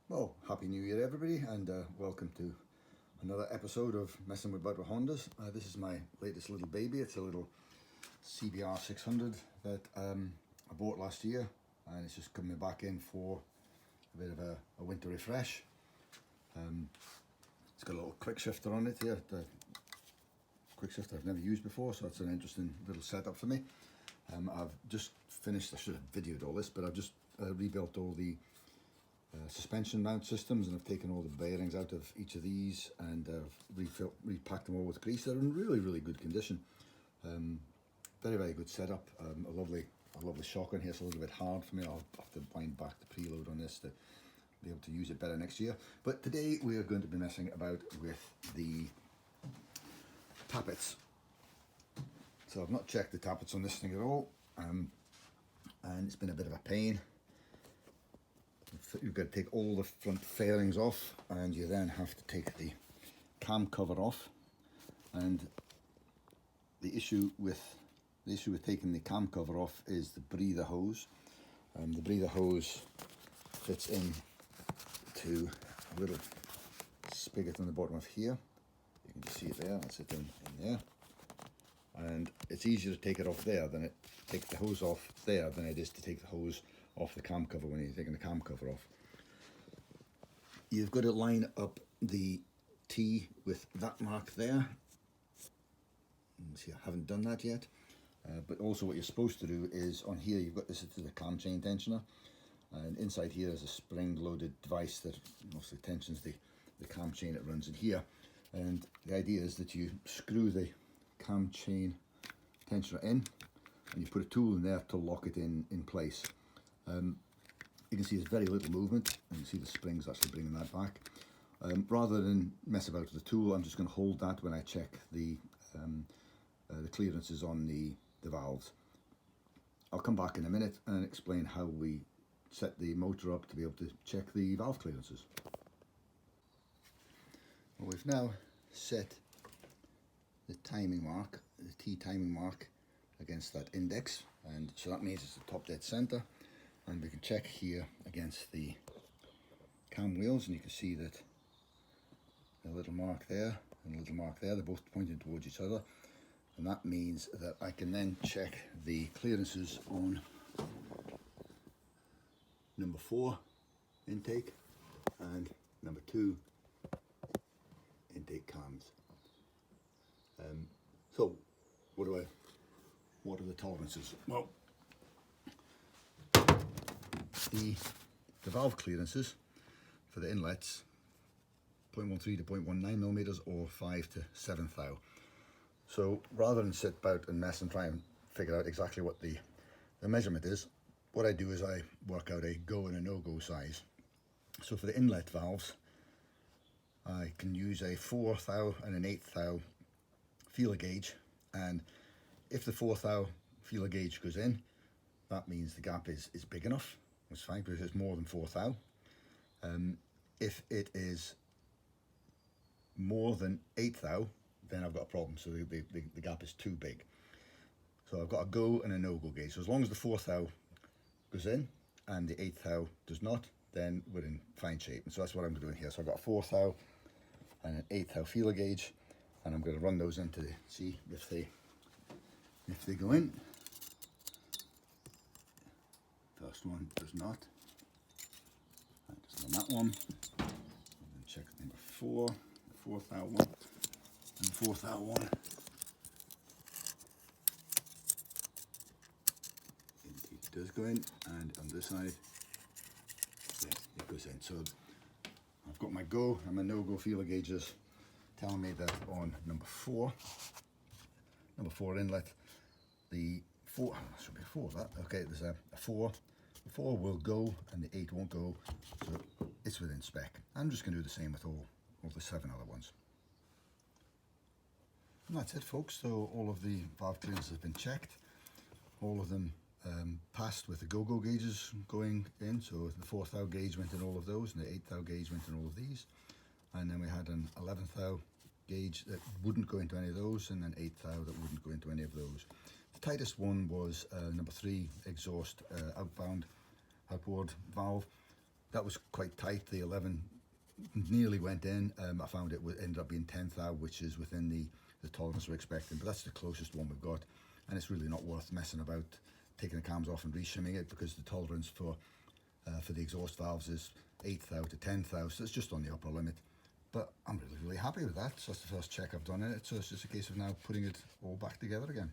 Well, Happy New Year, everybody, and welcome to another episode of Messing About with Hondas. This is my latest little baby. It's a little CBR600 that I bought last year, and it's just coming back in for a bit of a winter refresh. It's got a little quick shifter on it here, the quick shifter I've never used before, so that's an interesting little setup for me. I've just finished, I should have videoed all this, but I've just rebuilt all the suspension mount systems, and I've taken all the bearings out of each of these, and repacked them all with grease. They're in really good condition. Very good setup. A lovely shock on here. It's a little bit hard for me. I'll have to wind back the preload on this to be able to use it better next year. But today we are going to be messing about with the tappets. So I've not checked the tappets on this thing at all, and it's been a bit of a pain. You've got to take all the front fairings off, and you then have to take the cam cover off. And the issue with taking the cam cover off is the breather hose. The breather hose fits in to a little spigot on the bottom of here. You can just see it there. That's it in there. And it's easier to take it off there than take the hose off there than it is to take the hose off the cam cover when you're taking the cam cover off. You've got to line up the T with that mark there. See, I haven't done that yet. But also what you're supposed to do is on here you've got this is the cam chain tensioner, and inside here is a spring loaded device that mostly tensions the cam chain that runs in here. And the idea is that you screw the cam chain tensioner in, and you put a tool in there to lock it in place. You can see there's very little movement, and you see the springs actually bringing that back. Rather than mess about with the tool, I'm just going to hold that when I check the clearances on the valves. I'll come back in a minute and explain how we set the motor up to be able to check the valve clearances. Well, we've now set the timing mark, the T timing mark, against that index, and so that means it's the top dead center. And we can check here against the cam wheels, and you can see that a little mark there and a little mark there, they're both pointing towards each other, and that means that I can then check the clearances on number 4 intake and number 2 intake cams. So what are the tolerances? Well, the valve clearances for the inlets, 0.13 to 0.19 millimeters or 5 to 7 thou. So rather than sit about and mess and try and figure out exactly what the measurement is, what I do is I work out a go and a no-go size. So for the inlet valves, I can use a 4 thou and an 8 thou feeler gauge, and if the 4 thou feeler gauge goes in, that means the gap is big enough. It's fine because it's more than 4 thou. If it is more than 8 thou, then I've got a problem. So the gap is too big. So I've got a go and a no-go gauge. So as long as the 4 thou goes in and the 8 thou does not, then we're in fine shape. And so that's what I'm doing here. So I've got a 4 thou and an 8 thou feeler gauge, and I'm going to run those in to see if they go in. First one does not. That doesn't on that one. And then check number 4, the 4 thou one, and the 4 thou one. It does go in, and on this side, yes, it goes in. So I've got my go and my no-go feeler gauges telling me that on number 4 inlet, the 4, should be 4 that, okay, there's a 4. The 4 will go and the 8 won't go, so it's within spec. I'm just going to do the same with all the 7 other ones. And that's it, folks. So all of the valve clearances have been checked. All of them passed with the go-go gauges going in. So the 4 thou gauge went in all of those, and the 8 thou gauge went in all of these. And then we had an 11 thou gauge that wouldn't go into any of those, and an 8 thou that wouldn't go into any of those. The tightest one was number 3 exhaust outbound outboard valve. that was quite tight. The 11 nearly went in. I found it ended up being 10th thou, which is within the tolerance we're expecting, but that's the closest one we've got, and it's really not worth messing about taking the cams off and reshimming it, because the tolerance for the exhaust valves is 8th thou to 10th thou, so it's just on the upper limit. But I'm really happy with that. So that's the first check I've done in it, so it's just a case of now putting it all back together again.